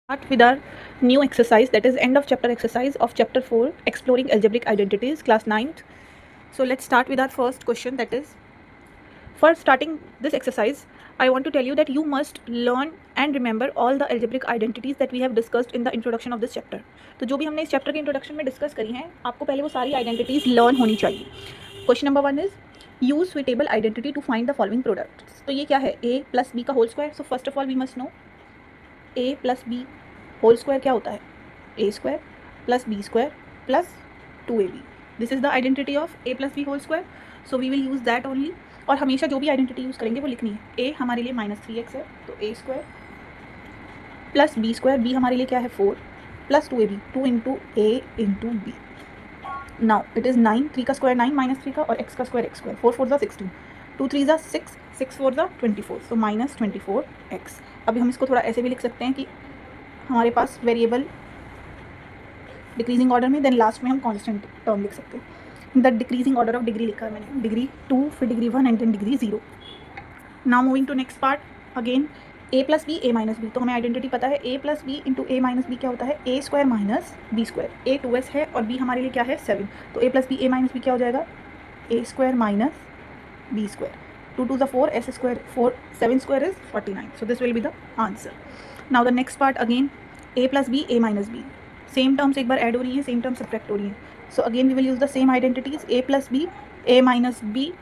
Start with our new exercise, that is end of chapter exercise of chapter 4, exploring algebraic identities, class 9th. So let's start with our first question, that is, for starting this exercise I want to tell you that you must learn and remember all the algebraic identities that we have discussed in the introduction of this chapter. तो जो भी हमने इस chapter के introduction में discuss करी हैं आपको पहले वो सारी आइडेंटिटीज लर्न होनी चाहिए. Question number 1 is use suitable identity to find the following products. तो ये क्या है, a प्लस बी का whole square. So first of all we must know a plus B whole square क्या होता है, a square plus B square plus 2ab. This is the identity of a plus B whole square. So we will use that only. और हमेशा जो भी identity use करेंगे वो लिखनी है. a हमारे लिए -3x है तो a square plus B square, b हमारे लिए क्या है 4 plus 2ab, 2 into a into B. Now it is 9, 3 का स्क्वायर 9 -3 का और x का स्क्वायर x स्क्वायर, 4 4 ज़ा 16, 2 3 ज़ा 6, 6 4 ज़ा 24, सो -24x. अभी हम इसको थोड़ा ऐसे भी लिख सकते हैं कि हमारे पास वेरिएबल डिक्रीजिंग ऑर्डर में, देन लास्ट में हम कांस्टेंट टर्म लिख सकते हैं. The decreasing order of degree लिखा है मैंने, डिग्री 2 फिर degree 1 and then degree 0. Now moving to next part, again a plus b a minus b. तो हमें आइडेंटिटी पता है a plus b into a minus b क्या होता है, a square minus B square. a 2s है और b हमारे लिए क्या है 7, तो a plus b a minus b क्या हो जाएगा, a square minus B square. 2 2 ज़ा 4, s square 4, 7 square is 49. So this will be the answer. Now the next part, again a plus b a minus b. Same terms एक बार add हो रही है, same term subtract हो रही है. So again we will use the same identities, a plus b a minus b,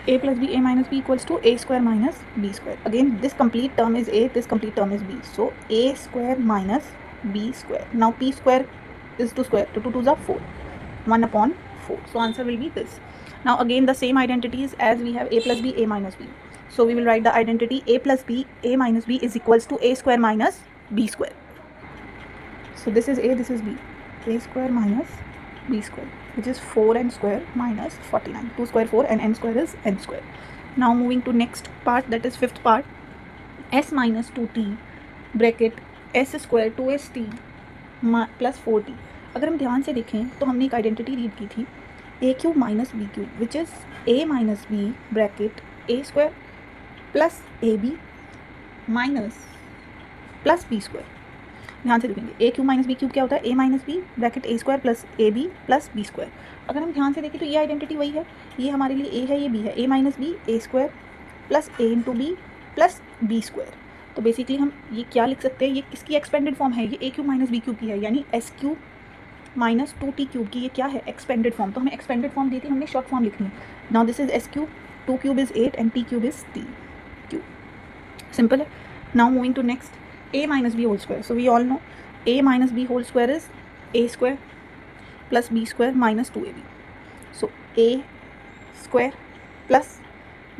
a plus b a minus b equals to a square minus b square. Again this complete term is a, this complete term is b, so a square minus b square. Now p square is 2 square, so 2 2 are 4, 1 upon 4. So answer will be this. Now again the same identities as we have a plus b a minus b. So we will write the identity a plus b a minus b is equals to a square minus b square. So this is a, this is b, a square minus b square, which is 4n square minus 49. 2 square 4 and n square is n square. Now moving to next part, that is fifth part, s minus 2t bracket s square 2st plus 4t. अगर हम ध्यान से देखें तो हमने एक identity read की थी a cube minus B cube, which is a minus B bracket a square plus a b minus plus B square. ध्यान से देखेंगे a cube minus B cube क्या होता है, a minus B bracket a square plus a b plus B square. अगर हम ध्यान से देखें तो ये आइडेंटिटी वही है, ये हमारे लिए a है, ये b है, a minus b a square plus a into B plus B square. तो बेसिकली हम ये क्या लिख सकते हैं, ये किसकी एक्सपेंडेड फॉर्म है, ये a cube minus B cube की है, यानी s cube minus 2t cube की. ये क्या है, एक्सपेंडेड फॉर्म. तो हमें एक्सपेंडेड फॉर्म दी थी, हमने शॉर्ट फॉर्म लिखनी है. Now this is s cube, 2 cube is 8 and t cube is t cube. Simple है. Now moving to next, a minus b whole square. So we all know a minus b whole square is a square plus b square minus 2ab. So a square plus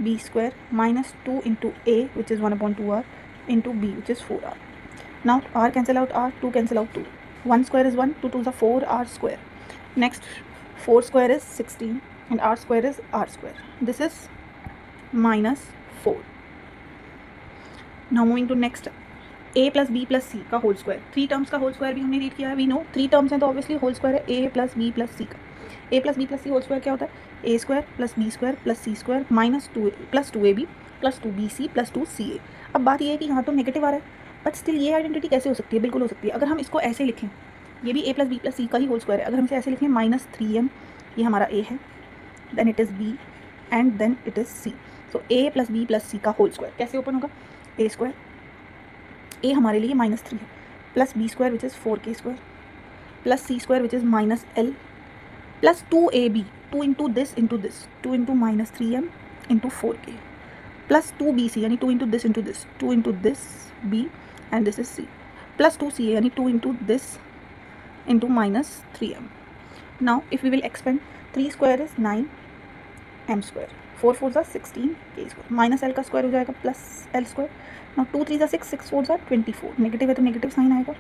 b square minus 2 into a, which is 1 upon 2r, into b, which is 4r. Now r cancel out r, 2 cancel out 2. 1 square is 1, 2 2 is 4, r square. Next 4 square is 16 and r square is r square. This is minus 4. Now moving to next, a plus B plus सी का whole square. 3 terms का whole square भी हमने read किया है. We know 3 terms हैं तो obviously whole square है a plus B plus सी का. a plus B plus c whole square क्या होता है, a square plus B square plus c square minus 2 plus 2ab plus 2bc plus 2ca. अब बात ये है कि यहाँ तो नेगेटिव आ रहा है, बट स्टिल ये आइडेंटिटी कैसे हो सकती है, बिल्कुल हो सकती है. अगर हम इसको ऐसे लिखें, ये भी a प्लस बी प्लस सी का ही होल स्क्वायर है, अगर हम इसे ऐसे लिखें -3m, ये हमारा a है, then it is b and then it is c. So a plus B plus सी का होल स्क्वायर कैसे ओपन होगा, a स्क्वायर, a हमारे लिए -3 है, plus B square which is 4k square plus c square which is -l plus 2ab, 2 into this 2 into -3m into 4k plus 2bc यानी 2 into this 2 into this b and this is c plus 2ca यानी 2 into this into -3m. Now if we will expand, 3 square is 9m square, 4 4 ज़ा 16k square minus l का square हो जाएगा plus l square. Now 2 3 ज़ा 6, 6 4 ज़ा 24, negative है तो negative sign आएगा.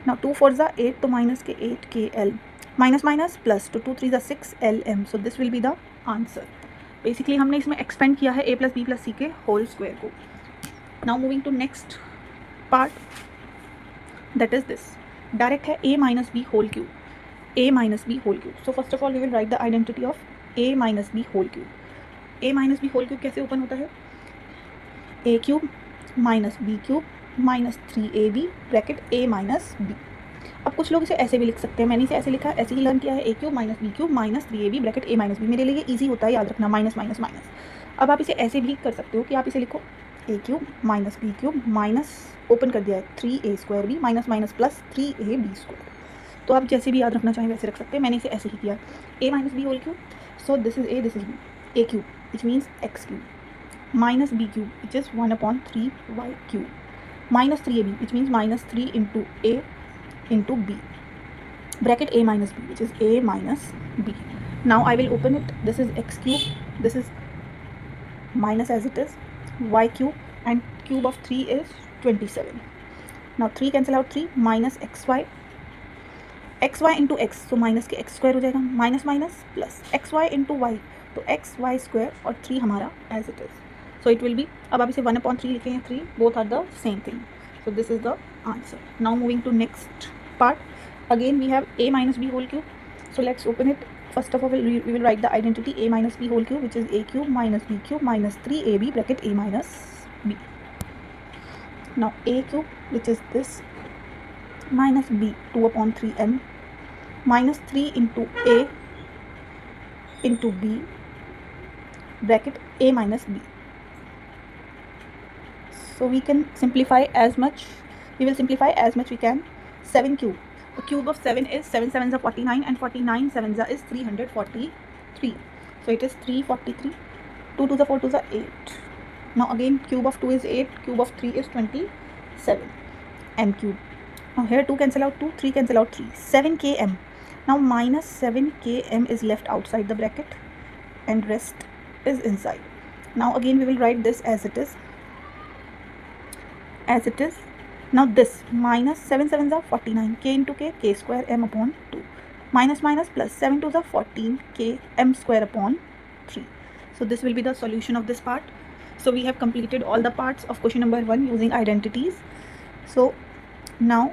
नाउ 2 4 ज़ा 8 तो माइनस के 8kl माइनस माइनस प्लस, तो 2 3 ज़ा 6lm. So this will be the answer. Basically हमने इसमें एक्सपेंड किया है a plus B plus c के होल स्क्वायर को. Now moving to next part, that is this. Direct है a minus b whole cube, a minus b whole cube. So first of all we will write the identity of a minus b whole cube. a minus b whole cube कैसे open होता है, a cube minus B cube minus 3ab bracket a minus b। अब कुछ लोग इसे ऐसे भी लिख सकते हैं, मैंने इसे ऐसे लिखा, ऐसे ही लर्न किया है, a cube minus B cube minus 3ab bracket a minus b। मेरे लिए ईजी होता है याद रखना, माइनस माइनस माइनस। अब आप इसे ऐसे भी कर सकते हो कि आप इसे लिखो a cube minus B cube minus open कर दिया है 3a² b minus minus plus 3ab²। तो आप जैसे भी याद रखना चाहें वैसे रख सकते हैं, मैंने इसे ऐसे ही किया, a minus b whole cube, so this is a, this is b, a cube which means x cube minus b cube which is 1/3y cube minus 3ab which means minus 3 into a into b bracket a minus b which is a minus b. Now I will open it, this is x cube, this is minus as it is y cube, and cube of 3 is 27. Now 3 cancel out 3 minus xy into x, so minus के x square हो जाएगा, minus minus plus xy into y, तो xy square और 3 हमारा as it is, so it will be, अब आप इसे 1/3 लिखें या 3, both are the same thing, so this is the answer. Now moving to next part, again we have a minus b whole cube, so let's open it. First of all we will write the identity a minus b whole cube which is a cube minus b cube minus 3ab bracket a minus b. Now a cube which is this minus b 2/3n minus 3 into a into b bracket a minus b. So we can simplify as much, we will simplify as much we can. 7 cube, the cube of 7 is 7 7s are 49 and 49 7s is 343, so it is 343, 2 to the 4 to the 8. Now again cube of 2 is 8, cube of 3 is 27 m cube. Now here 2 cancel out 2, 3 cancel out 3, 7 km. Now minus 7 km is left outside the bracket and rest is inside. Now again we will write this as it is, as it is. Now this minus 7 7s are 49, k into k, k square m upon 2, minus minus plus 7 to the 14, k m square upon 3. So this will be the solution of this part. So we have completed all the parts of question number 1 using identities. So now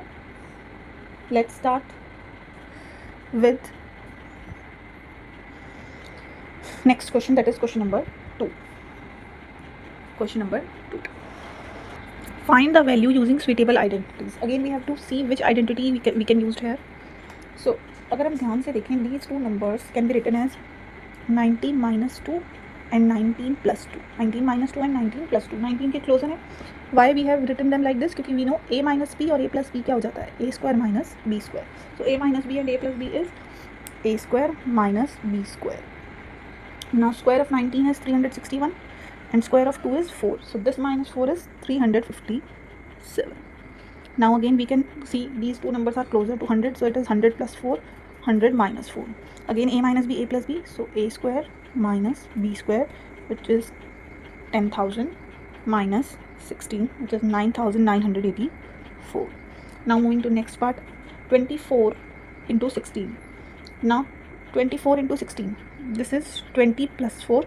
let's start with next question, that is question number 2. Question number 2. Find the value using suitable identities. Again we have to see which identity we can use here. So अगर हम ध्यान से देखें, these two numbers can be written as 19 minus 2 and 19 plus 2. 19 minus 2 and 19 plus 2. 19 के closer है. Why we have written them like this? क्योंकि we know a minus b और a plus b क्या हो जाता है, a square minus b square. So a minus b and a plus b is a square minus b square. Now square of 19 is 361 and square of 2 is 4, so this minus 4 is 357. Now again we can see these two numbers are closer to 100, so it is 100 plus 4, 100 minus 4. Again a minus b, a plus b, so a square minus b square which is 10,000 minus 16 which is 9,984. Now moving to next part, 24 into 16. Now 24 into 16, this is 20 plus 4,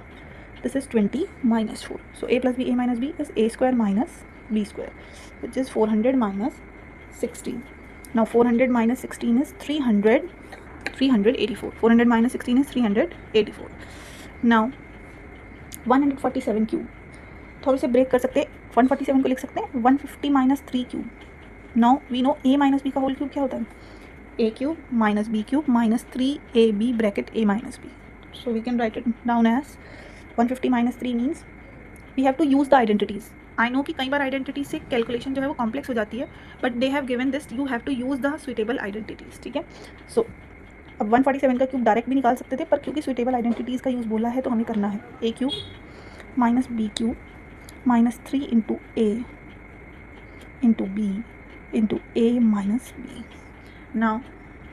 this is 20 minus 4, so a plus b, a minus b is a square minus b square which is 400 minus 16. Now 400 minus 16 is 384, 400 minus 16 is 384. Now 147 cube, तो हम इसे break कर सकते हैं, 147 को लिख सकते हैं 150 minus 3 cube. Now we know a minus b का होल क्यूब क्या होता है, a cube minus b cube minus 3ab bracket a minus b. So we can write it down as 150 minus 3 means we have to use the identities. I know कि कई बार identity से calculation जो है वो complex हो जाती है, but they have given this, you have to use the suitable identities. ठीक है, सो अब 147 का क्यूब डायरेक्ट भी निकाल सकते थे, पर क्योंकि सुइटेबल आइडेंटिटीज़ का यूज़ बोला है तो हमें करना है a cube minus b cube minus 3 into a into b into a minus b. Now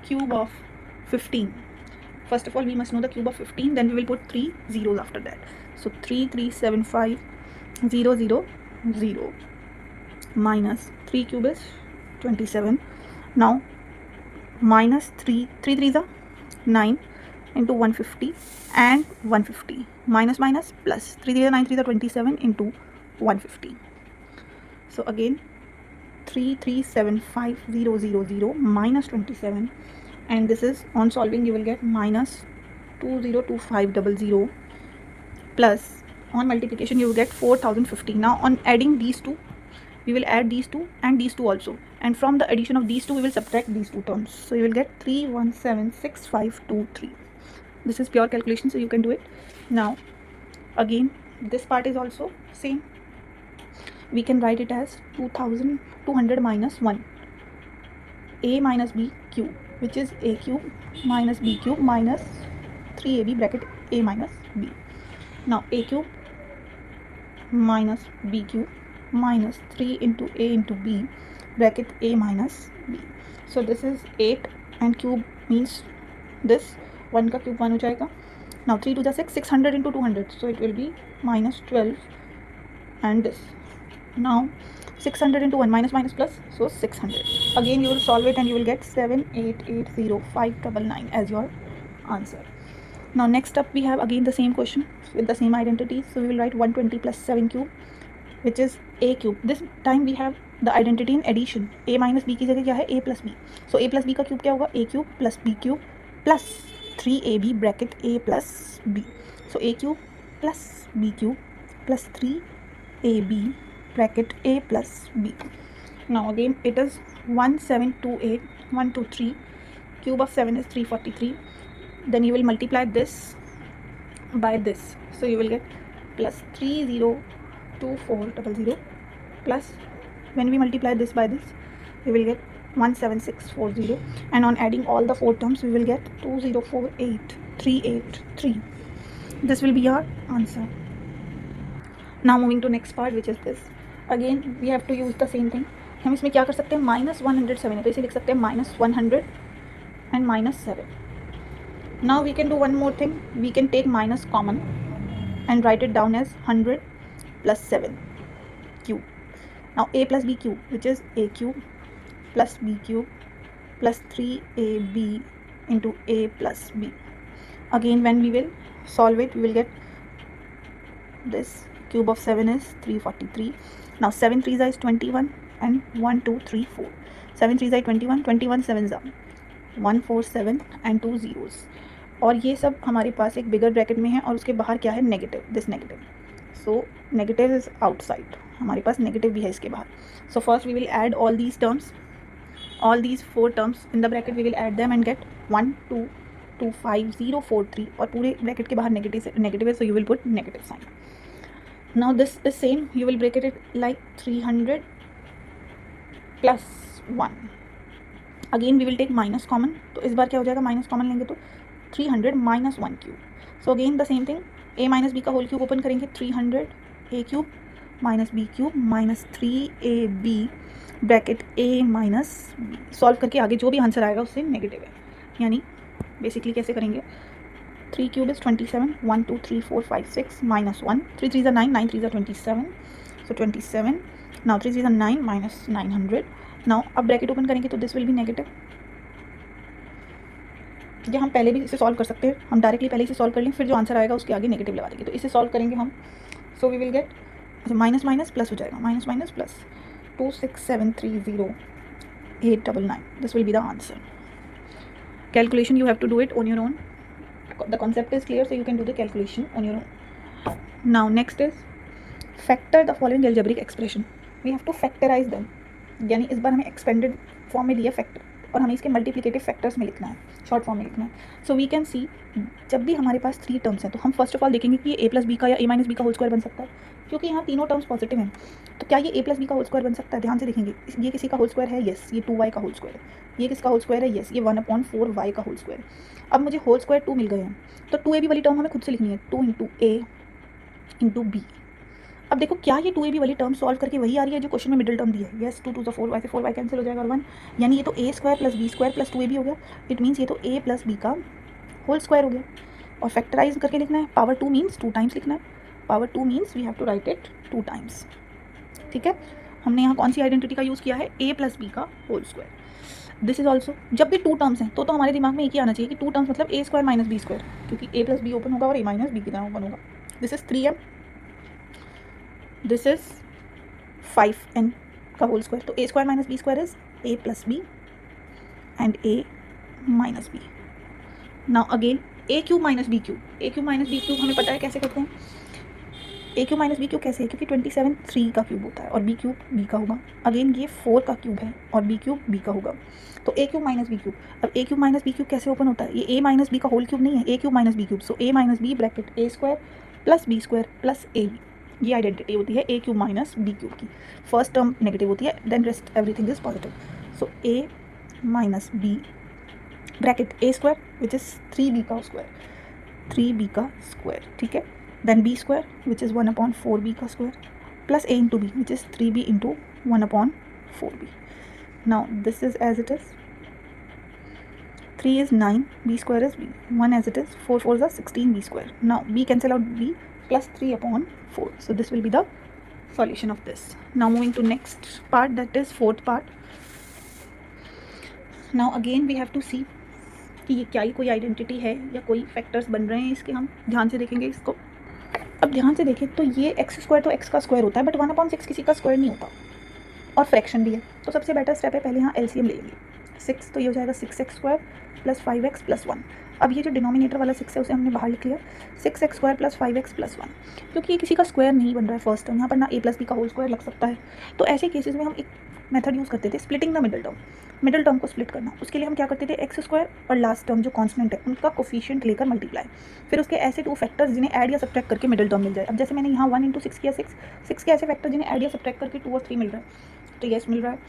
cube of 15. First of all, we must know the cube of 15. Then we will put 3 zeros after that. So 3375 0 0 0 minus 3 cube is 27. Now minus 3 3 are 9 into 150 and 150 minus minus plus 3 are 9 3 are 27 into 150. So again 3375 0 0 0 minus 27. And this is on solving you will get minus 202500 plus on multiplication you will get 4050. Now on adding these two we will add these two and these two also, and from the addition of these two we will subtract these two terms. So you will get 3176523. This is pure calculation, so you can do it. Now again this part is also same. We can write it as 2200 minus 1, a minus b cube, which is a cube minus b cube minus 3ab bracket a minus b. Now a cube minus b cube minus 3 into a into b bracket a minus b. So this is 8 and cube means this 1 का cube 1 हो जाएगा. Now 3 to the 6, 600 into 200, so it will be minus 12 and this. Now 600 into 1 minus minus plus, so 600. Again you will solve it and you will get 7880599 as your answer. Now next up we have again the same question with the same identities. So we will write 120 plus 7 cube, which is a cube. This time we have the identity in addition. A minus b की जगह क्या है? a plus b. So a plus b का cube क्या होगा? a cube plus b cube plus 3ab bracket a plus b. So a cube plus b cube plus 3ab bracket a plus b. Now again it is 1728123. Cube of 7 is 343. Then you will multiply this by this, so you will get plus 302400 plus, when we multiply this by this we will get 17640, and on adding all the 4 terms we will get 2048383. This will be your answer. Now moving to next part, which is this. Again we have to use the same thing. हम इसमें क्या कर सकते हैं? Minus 107 है तो इसे लिख सकते हैं minus 100 and minus 7. Now we can do one more thing. We can take minus common and write it down as 100 plus 7 cube. Now a plus b cube, which is a cube plus b cube plus 3ab into a plus b. Again when we will solve it we will get this. Cube of 7 is 343. Now 7 3s is 21 and 1 2 3 4. 7 3s is 21, 21 7s are 147 and 2 zeros. और ये सब हमारे पास एक बिगर bracket में है और उसके बाहर क्या है? Negative. This negative. So negative is outside. हमारे पास नेगेटिव भी है इसके बाहर. So first we will add all these terms, all these 4 terms in the bracket. We will add them and get 1 2 2 5 0 4 3, और पूरे ब्रैकेट के बाहर नेगेटिव है, so you will put negative sign. Now this is same. You will bracket it like 300 plus 1. Again we will take minus common. तो इस बार क्या हो जाएगा? माइनस कॉमन लेंगे तो 300 minus 1 cube. So again the same thing. a minus b का whole cube open करेंगे. 300 a cube minus b cube minus 3ab bracket a minus b. Solve करके आगे जो भी आंसर आएगा उससे नेगेटिव है. यानी बेसिकली कैसे करेंगे? 3 cube is 27, 1 2 3 4 5 6 minus 1, 3 3s are 9, 9 3s are 27, so 27. Now 3 3s are 9 minus 900. Now अब ब्रैकेट ओपन करेंगे तो दिस विल बी नेगेटिव. या हम पहले भी इसे सॉल्व कर सकते हैं. हम डायरेक्टली पहले इसे सॉल्व कर लें, फिर जो आंसर आएगा उसके आगे नेगेटिव लगा देंगे. तो इसे सॉल्व करेंगे हम. सो वी विल गेट, अच्छा माइनस माइनस प्लस हो जाएगा. Minus minus plus 26730 this will be the answer. Calculation you have to do it on your own. The concept is clear, so you can do the calculation on your own. Now next is factor the following algebraic expression. We have to factorize them. यानी इस बार हमें expanded form में दिया factor और हमें इसके multiplicative factors में लिखना है, short form में लिखना है. So we can see जब भी हमारे पास 3 terms हैं तो हम first of all देखेंगे कि ये a plus b का या a minus b का होल स्क्वायर बन सकता है, क्योंकि यहाँ तीनों टर्म्स पॉजिटिव हैं. तो क्या ये a plus b का होल स्क्वायर बन सकता है? ध्यान से देखेंगे. ये किसी का होल स्क्वायर है? यस. ये 2y का होल स्क्वायर है. ये किसका होल स्क्वायर है? यस. ये 1/4y का होल स्क्वायर. अब मुझे होल स्क्वायर 2 मिल गए हैं तो 2ab वाली टर्म हमें खुद से लिखनी है. 2 इंटू a इंटू b. अब देखो क्या ये 2ab वाली टर्म सॉल्व करके वही आ रही है जो क्वेश्चन में मिडिल टर्म दी है? यस. 2 2 से 4y से 4y कैंसिल हो जाएगा और 1, यानी ये तो a square plus b square plus 2ab हो गया. इट मीन्स ये तो a प्लस b का होल स्क्वायर हो गया. और फैक्टराइज करके लिखना है. पावर 2 मीन्स 2 टाइम्स लिखना है. Power 2 means we have to write it 2 times. ठीक है. हमने यहाँ कौन सी आइडेंटिटी का यूज़ किया है? a प्लस b का whole square. This is also, जब भी 2 टर्म्स हैं तो हमारे दिमाग में एक ही आना चाहिए कि 2 टर्म्स मतलब a square minus b square, क्योंकि a प्लस b ओपन होगा और a माइनस b की तरह ओपन होगा. This is 3m, this is 5n का होल स्क्वायर. तो a square minus b square is a plus b and a minus b. Now again a cube minus b cube. a cube minus b cube हमें पता है कैसे करते हैं. ए cube minus B cube कैसे है, क्योंकि 27 3 का क्यूब होता है और बी क्यूब बी का होगा। अगेन ये 4 का क्यूब है और बी क्यूब बी का होगा। तो a cube minus B cube, अब a cube minus B cube कैसे ओपन होता है, ये ए माइनस बी का होल क्यूब नहीं है, a cube minus B cube. So a minus B bracket a square plus B square plus a b, ये identity होती है a cube minus B cube की। फर्स्ट टर्म नेगेटिव होती है, then rest everything is positive. So a minus B bracket a square which is 3b का square, 3b का square, ठीक है। Then b square which is 1/4b का square plus a into b which is 3b into 1/4b। Now this is as it is, 3 is 9, b square is b, 1 as it is, 4 4s are 16 b square. Now b cancel out b plus 3/4. So this will be the solution of this. Now moving to next part, that is fourth part. Now again we have to see कि ये क्या ही कोई identity है या कोई factors बन रहे हैं इसके, हम ध्यान से देखेंगे इसको। अब ध्यान से देखें तो ये एक्स स्क्वायर तो एक्स का स्क्वायर होता है, बट 1/6 किसी का स्क्वायर नहीं होता और फ्रैक्शन भी है। तो सबसे बेटर स्टेप है पहले यहाँ एलसीएम ले लेंगे। 6 तो ये हो जाएगा 6x square plus 5x plus 1। अब ये जो डिनोमिनेटर वाला 6 है उसे हमने बाहर लिख लिया, 6x square plus 5x plus 1, क्योंकि ये किसी का स्क्वायर नहीं बन रहा है फर्स्ट टर्म, यहाँ पर ना a प्लस बी का होल स्क्वायर लग सकता है। तो ऐसे केसेस में हम एक मेथड यूज़ करते थे, स्प्लिटिंग द मिडिल टर्म को स्प्लिट करना। उसके लिए हम क्या करते थे, एक्स स्क्वायर और लास्ट टर्म जो कांस्टेंट है उनका कोफिशिएंट लेकर मल्टीप्लाई, फिर उसके ऐसे 2 फैक्टर्स जिन्हें ऐड या सब्ट्रैक्ट करके मिडिल टर्म मिल जाए। अब जैसे मैंने यहाँ 1 × 6 किया, 6 के ऐसे फैक्टर जिन्हें ऐड या सब्ट्रैक्ट करके 2 और 3 मिल रहा है, तो यस मिल रहा है,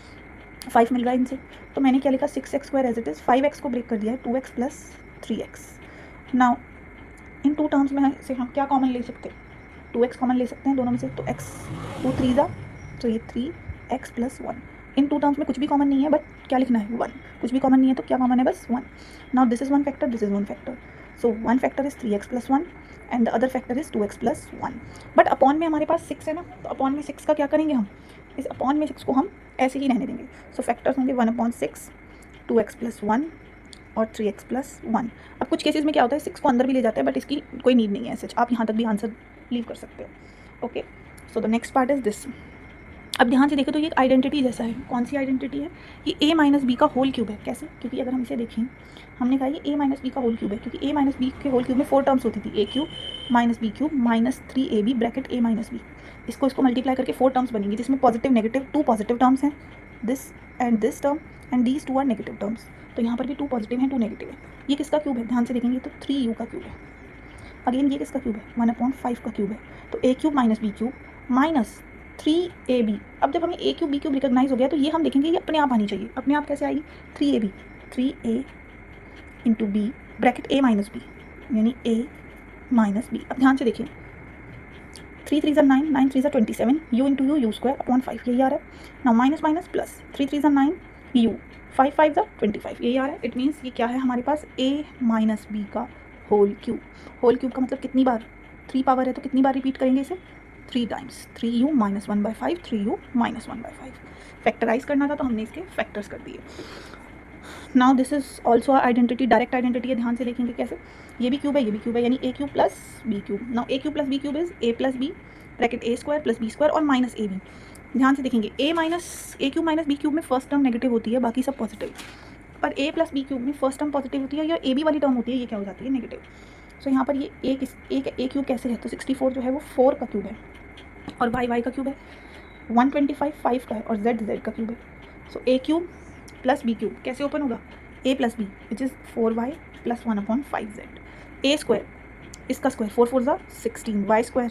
5 मिल रहा है इनसे। तो मैंने क्या लिखा, 6x square as it is, 5x को ब्रेक कर दिया है, 2x plus 3x। Now in 2 terms में से हम क्या कॉमन ले सकते हैं, 2x कॉमन ले सकते हैं दोनों में से, तो x 2 3 तो ये 3x प्लस 1। इन 2 टर्म्स में कुछ भी कॉमन नहीं है, बट क्या लिखना है 1, कुछ भी कॉमन नहीं है तो क्या कॉमन है, बस 1। Now this is 1 factor, this is 1 factor, so 1 factor is 3x plus 1 and the other factor is 2x plus 1। But upon में हमारे पास 6 है ना, तो अपॉन में 6 का क्या करेंगे हम, इस अपॉन में 6 को हम ऐसे ही रहने देंगे। सो फैक्टर्स होंगे 1/6, 2x प्लस 1 और 3x प्लस 1। अब कुछ केसेस में क्या होता है, 6 को अंदर भी ले जाते हैं, बट इसकी कोई नीड नहीं है सच, आप यहाँ तक भी आंसर लीव कर सकते हो। Okay, so the next part is this. अब ध्यान से देखें तो ये एक आइडेंटिटी जैसा है। कौन सी आइडेंटिटी है, ये a माइनस बी का होल क्यूब है। कैसे, क्योंकि अगर हम इसे देखें, हमने कहा ये a माइनस बी का होल क्यूब है, क्योंकि a माइनस बी के होल क्यूब में 4 टर्म्स होती थी, a cube minus B cube minus 3ab bracket a minus b. इसको मल्टीप्लाई करके 4 टर्म्स बनेंगी, जिसमें पॉजिटिव नेगेटिव 2 पॉजिटिव टर्म्स हैं, this term and these 2 are negative terms. तो यहाँ पर भी 2 पॉजिटिव हैं 2 नेगेटिव है। ये किसका क्यूब है, ध्यान से देखेंगे तो 3u का क्यूब है। अगेन ये किसका क्यूब है, 1/5 का क्यूब है। तो a cube minus B cube minus 3ab। अब जब हमें a cube b cube recognise हो गया तो ये हम देखेंगे ये अपने आप आनी चाहिए। अपने आप कैसे आएगी, 3ab, 3a into b bracket a minus बी, यानी a माइनस बी। अब ध्यान से देखिए, 3 3 9, 9 3 27, u into you square upon 5, यही आ रहा है। Now minus minus plus, 3 3 9 u, 5 5 25, यही आ रहा है। इट मीन्स ये क्या है हमारे पास, a माइनस बी का होल क्यूब। होल क्यूब का मतलब कितनी बार, 3 पावर है तो कितनी बार रिपीट करेंगे इसे, 3 times, 3u minus 1/5, 3u minus 1/5। Factorise करना था तो हमने इसके फैक्टर्स कर दिए। Now this is also identity, direct identity है। ध्यान से देखेंगे कैसे, ये भी क्यूब है, ये भी क्यूब है, यानी a cube plus B cube. Now a cube plus B cube is a plus B bracket a square plus B square और माइनस a बी। ध्यान से देखेंगे, a cube minus B cube में फर्स्ट टर्म नेगेटिव होती है, बाकी सब positive, पर a प्लस बी क्यूब में फर्स्ट टर्म पॉजिटिव होती है या a बी वाली टर्म होती है, ये क्या हो जाती है, नेगेटिव। सो यहाँ पर ये a क्यूब कैसे है, तो 64 जो है वो 4 का क्यूब है और y का क्यूब है, 125 5 का है और z का क्यूब है। So a cube plus B cube कैसे ओपन होगा, a plus b which is 4y plus 1/5z। a square, इसका square 4 4 16, y square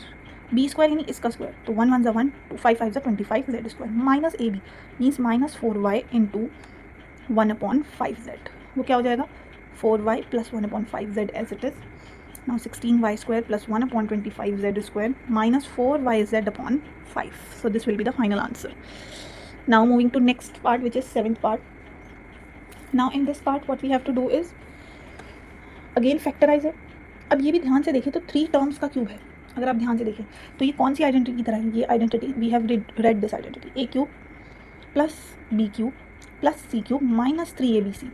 b square यानी इसका स्क्वायर, तो 1 1 1, 2 5 5 25, z square minus a b means minus 4y into 1/5z। वो क्या हो जाएगा, 4y plus 1/5z as it is. Now 16y square plus 1/25z square minus 4yz upon 5. So this will be the final answer. Now moving to next part, which is 7th part. Now in this part what we have to do is again factorize है। अब ये भी ध्यान से देखें तो 3 terms का cube है। अगर आप ध्यान से देखें तो ये कौन सी आइडेंटिटी की तरह है, ये identity we have read this identity, a cube plus B cube plus c cube minus 3abc,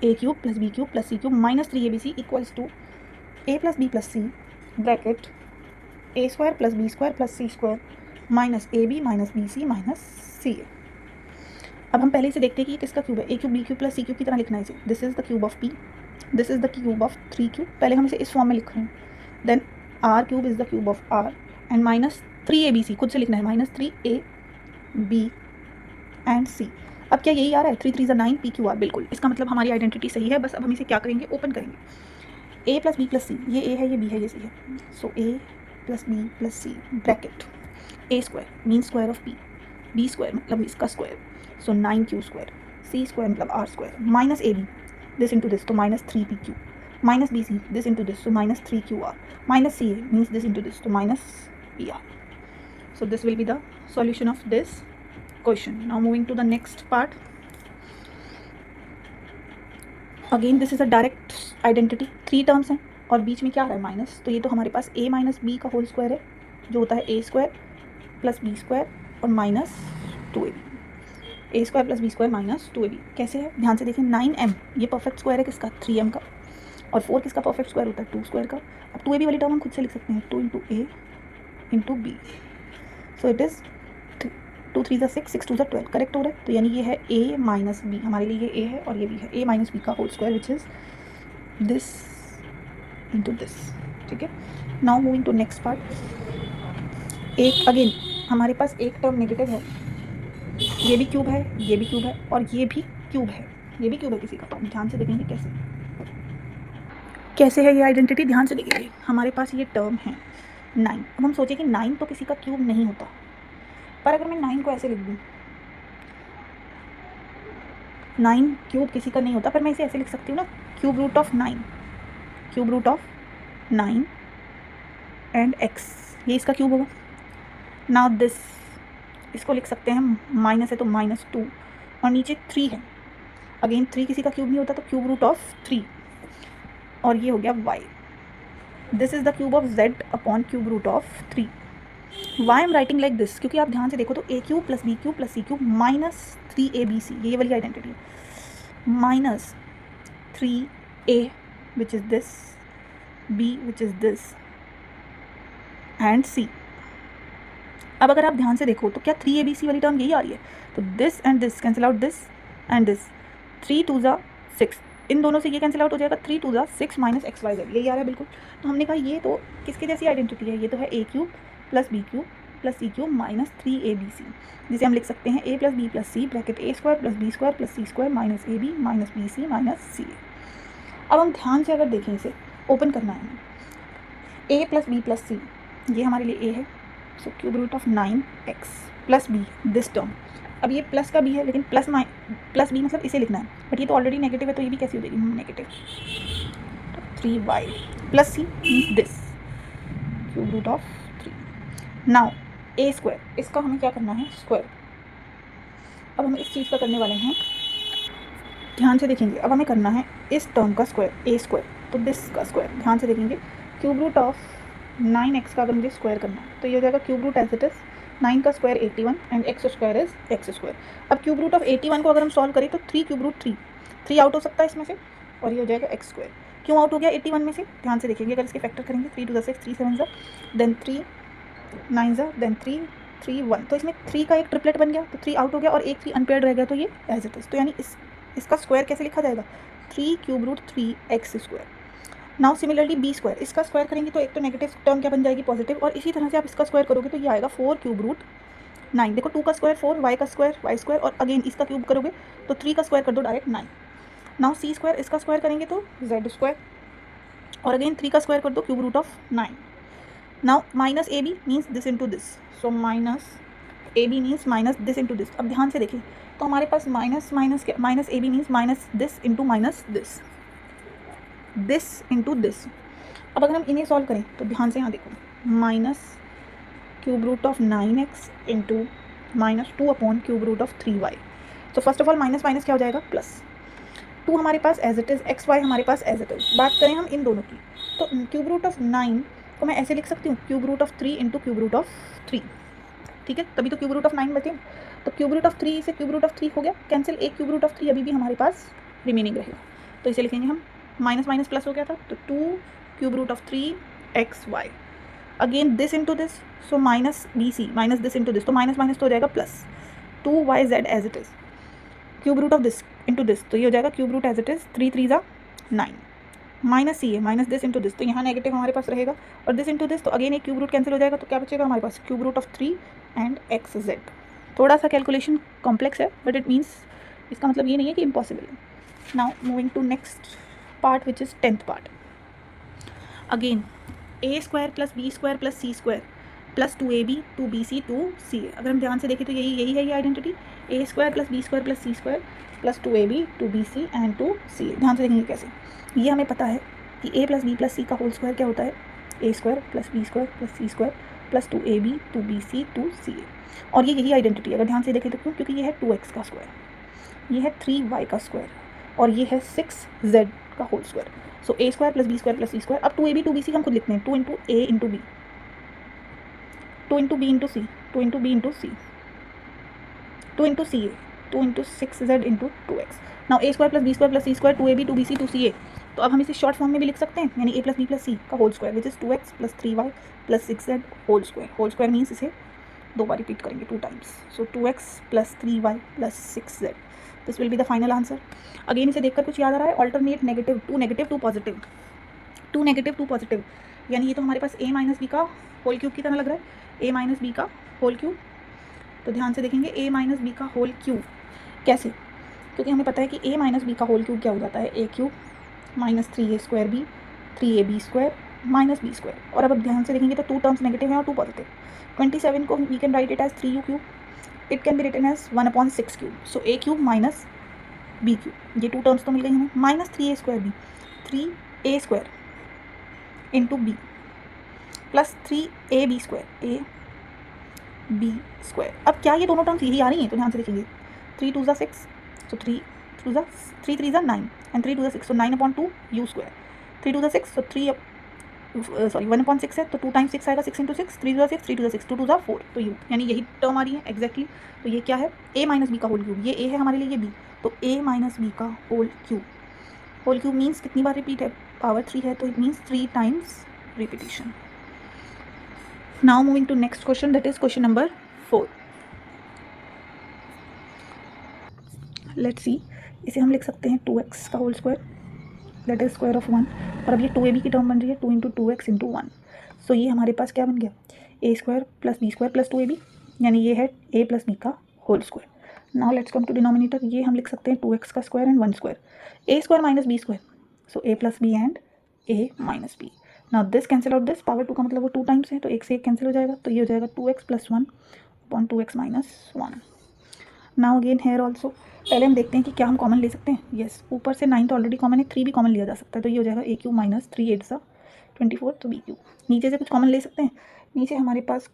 a cube plus B cube plus c cube minus 3abc equals to a plus B plus c bracket a square plus B square plus c square minus A b minus b c minus c a. अब हम पहले से देखते हैं कि ये किसका cube है, a cube b cube plus c cube की तरह लिखना है इसे। This is the cube of p, this is the cube of 3 cube. पहले हम इसे इस फॉर्म में लिख रहे हैं। Then r cube is the cube of r and minus 3ABC, खुद से लिखना है, माइनस 3AB एंड C। अब क्या यही आ रहा है, 3 3 9 PQR, बिल्कुल इसका मतलब हमारी आइडेंटिटी सही है। बस अब हम इसे क्या करेंगे, ओपन करेंगे। A plus B plus C, ये A है, ये B है, ये C है। So A plus B plus C bracket A square mean square of B, B square मतलब इसका स्क्वायर, सो 9Q स्क्वायर, C स्क्वायर मतलब R square, minus AB this into this, तो minus 3PQ, minus BC this into this, so minus 3QR, minus CA means this into this, so minus PR. So this will be the solution of this question. Now moving to the next part. Again this is a direct identity, 3 terms हैं और बीच में क्या आ रहा है minus, तो ये तो हमारे पास a माइनस बी का होल स्क्वायर है जो होता है a square plus B square और minus 2ab, a square plus B square minus 2ab। कैसे है, ध्यान से देखिए, 9m ये परफेक्ट स्क्वायर है किसका, 3m का, और 4 किसका परफेक्ट स्क्वायर होता है, 2 स्क्वायर का। अब 2ab वाली टर्म हम खुद से लिख सकते हैं, 2 into a into b, so it is 2 3 6 6 2 12, correct हो रहा है। तो यानी ये है a माइनस बी, हमारे लिए ये a है और ये भी है, a माइनस बी का whole square which is this into this, ठीक है। Now moving to next part. एक अगेन हमारे पास एक टर्म नेगेटिव है, ये भी क्यूब है, ये भी क्यूब है और ये भी क्यूब है, ये भी क्यूब है किसी का। ध्यान से देखेंगे कैसे है ये आइडेंटिटी, ध्यान से देखिए। हमारे पास ये टर्म है 9। अब हम सोचें कि 9 तो किसी का क्यूब नहीं होता, पर अगर मैं 9 को ऐसे लिख दूँ, 9 क्यूब किसी का नहीं होता, पर मैं इसे ऐसे लिख सकती हूँ ना, cube root of 9, cube root of 9 and x, ये इसका क्यूब होगा। नाउ दिस, इसको लिख सकते हैं, माइनस है तो माइनस 2 और नीचे 3 है, अगेन 3 किसी का क्यूब नहीं होता, तो क्यूब रूट ऑफ 3 और ये हो गया y, this is the cube of z upon cube root of 3। Why am writing like this, क्योंकि आप ध्यान से देखो तो a cube plus b cube plus c cube minus 3abc, ये वाली आइडेंटिटी है, minus 3a which is this, b which is this and c। अब अगर आप ध्यान से देखो तो क्या 3abc वाली टर्म यही आ रही है, तो this and this cancel out, this and this, 3 2 6, इन दोनों से ये कैंसिल आउट हो जाएगा, 3 2 6 माइनस एक्स वाई जेड, यही आ रहा है बिल्कुल। तो हमने कहा ये तो किसके जैसी आइडेंटिटी है, ये तो है a cube plus B cube plus c cube minus 3abc, जिसे हम लिख सकते हैं a plus B plus c bracket a square plus B square plus c square minus ab minus b c minus c. अब हम ध्यान से अगर देखें, इसे ओपन करना है, a plus B plus c, ये हमारे लिए a है, so cube root of 9x plus b, this term. अब ये प्लस का बी है, लेकिन प्लस बी मतलब इसे लिखना है, बट ये तो ऑलरेडी नेगेटिव है, तो ये भी कैसी हो जाएगी, नेगेटिव, तो 3y plus c means this, cube root of 3। Now a square, इसका हमें क्या करना है, स्क्वायर। अब हम इस चीज़ का करने वाले हैं, ध्यान से देखेंगे, अब हमें करना है इस टर्म का स्क्वायर, a स्क्वायर, तो दिस का स्क्वायर, ध्यान से देखेंगे, क्यूब रूट ऑफ 9x का अगर मुझे स्क्वायर करना है तो ये हो जाएगा cube root as it is 9 का square 81 and x square is x square. अब क्यूब रूट ऑफ 81 को अगर हम सॉल्व करें तो 3 क्यूब रूट 3 आउट हो सकता है इसमें से, और ये हो जाएगा एक्स स्क्वायर। क्यों आउट हो गया 81 में से, ध्यान से देखेंगे, अगर इसके फैक्टर करेंगे 3 2 6 3 7 देन 3 9 देन 3 3 1, तो इसमें 3 का एक ट्रिपलेट बन गया, तो 3 आउट हो गया और एक 3 अनपेयर्ड रह गया, तो ये एज इट इज़। तो यानी इसका स्क्वायर कैसे लिखा जाएगा, 3 cube root 3 x square. Now similarly b square, इसका स्क्वायर करेंगे तो एक तो नेगेटिव टर्म क्या बन जाएगी, पॉजिटिव, और इसी तरह से आप इसका स्क्वायर करोगे तो ये आएगा 4 क्यूब रूट 9। देखो 2 का स्क्वायर 4, वाई का स्क्वायर वाई स्क्वायर, और अगेन इसका क्यूब करोगे तो 3 का स्क्वायर कर दो डायरेक्ट 9। नाउ सी स्क्वायर, इसका स्क्वायर करेंगे तो जेड स्क्वायर, और अगेन 3 का स्क्वायर कर दो cube root of 9। Now minus A b means this into this, so minus A b means minus this into this. अब ध्यान से देखिए तो हमारे पास माइनस माइनस क्या, minus A b means minus this into minus this, this into this. अब अगर हम इन्हें सॉल्व करें तो ध्यान से यहाँ देखो, minus cube root of 9x into minus 2 upon cube root of 3y। तो first of all minus minus क्या हो जाएगा, प्लस 2 हमारे पास as it is, x y हमारे पास एज इट इज़। बात करें हम इन दोनों की, तो क्यूब रूट ऑफ 9 को मैं ऐसे लिख सकती हूँ, cube root of 3 into cube root of 3, ठीक है, तभी तो क्यूब रूट ऑफ 9 बचे। तो क्यूब रूट ऑफ 3 से क्यूब रूट ऑफ 3 हो गया कैंसिल, एक क्यूब रूट ऑफ 3 अभी भी हमारे पास रिमेनिंग रहेगा, तो इसे लिखेंगे हम, माइनस माइनस प्लस हो गया था, तो 2 cube root of 3xy, again this into this, so minus b c minus this into this, तो माइनस माइनस तो हो जाएगा plus 2yz as it is, cube root of this into this, तो ये हो जाएगा cube root as it is, 3 3 9, minus c है, minus this into this, तो यहाँ नेगेटिव हमारे पास रहेगा, और दिस इंटू दिस, तो अगेन एक क्यूब रूट कैंसिल हो जाएगा, तो क्या बचेगा हमारे पास cube root of 3 and x z. थोड़ा सा कैलकुलेशन कॉम्प्लेक्स है, बट इट मीन्स इसका मतलब ये नहीं है कि इम्पॉसिबल है। Now moving to next part which is 10th part. Again a square plus B square plus c square plus 2ab 2bc 2ca। अगर हम ध्यान से देखें तो यही है ये identity, a square plus B square plus c square plus 2ab 2bc and 2ca। ध्यान से देखेंगे कैसे, ये हमें पता है कि a प्लस बी प्लस सी का होल स्क्वायर क्या होता है, a square plus B square plus c square plus 2ab 2bc 2ca। और ये यही आइडेंटिटी, अगर ध्यान से देखें तो क्यों, क्योंकि ये है 2x का स्क्वायर, ये है 3y का स्क्वायर, और ये है 6z का whole square. So a square plus B square plus c square. अब 2ab 2bc हम खुद लिखते हैं, 2 into a into b, 2 into b into c, 2 into b into c, 2 into c a, 2 into 6z into 2x। Now a square plus B square plus c square 2ab 2bc 2ca। तो अब हम इसे short form में भी लिख सकते हैं, यानी ए प्लस बी प्लस सी का whole square which is 2x plus 3y plus 6z whole square. Whole square means इसे दो बार रिपीट करेंगे, 2 times. So 2x plus 3y plus 6z, this will be the final answer. Again इसे देखकर कुछ याद आ रहा है, alternate negative to positive, 2 negative 2 positive, यानी ये तो हमारे पास a माइनस बी का होल क्यूब की तरह लग रहा है, a माइनस बी का होल क्यूब। तो ध्यान से देखेंगे a माइनस बी का होल क्यूब कैसे, क्योंकि हमें पता है कि a माइनस बी का होल क्यूब क्या हो जाता है, a cube minus 3a square B 3ab square minus B square. और अब ध्यान से देखेंगे तो 2 टर्म्स नेगेटिव हैं और 2 पॉजिटिव। 27 को we can write it as 3u cube, it can be written as 1/6 cube. So a cube minus B cube, ये 2 टर्म्स तो मिल गई हमें, minus 3a square B 3a square into B plus 3ab square A B square. अब क्या ये दोनों terms यही आ रही हैं, तो ध्यान से देखेंगे, 3 2 6, सो 3 3 3 9 and 3 2 6, so 9/2 u square, 3 2 6, so 3 sorry 1/6 है तो 2 टाइम्स 6 आएगा, 6 इंटू 6, 3 2 6, 3 2 6, 2 2 4, तो u, यानी यही टर्म आ रही है एग्जैक्टली। तो ये क्या है, a माइनस बी का होल क्यूब, ये a है हमारे लिए, ये b, तो a माइनस बी का whole cube. Whole cube means कितनी बार रिपीट है, पावर 3 है, तो it means 3 times repetition. Now moving to next question, that is question number 4. Let's see, इसे हम लिख सकते हैं 2x का whole square, that is square of 1, और अब ये 2ab की टर्म बन रही है 2 इंटू 2x इंटू 1। सो ये हमारे पास क्या बन गया, a square plus B square plus 2ab, यानी ये है a प्लस बी का whole square. Now let's come to denominator, ये हम लिख सकते हैं 2x का square and 1 square, a square minus B square, so a plus B and a minus B. Now this cancel out this, power 2 का मतलब वो 2 टाइम्स है, तो एक से एक कैंसिल हो जाएगा, तो ये हो जाएगा 2x plus 1 upon 2x minus 1। Now again here also, पहले हम देखते हैं कि क्या हम कॉमन ले सकते हैं। यस, ऊपर से 9 तो ऑलरेडी कॉमन है, 3 भी कॉमन लिया जा सकता है, तो ये हो जाएगा a क्यूब माइनस 3 8 सा 24, तो b क्यूब। नीचे से कुछ कॉमन ले सकते हैं, नीचे हमारे पास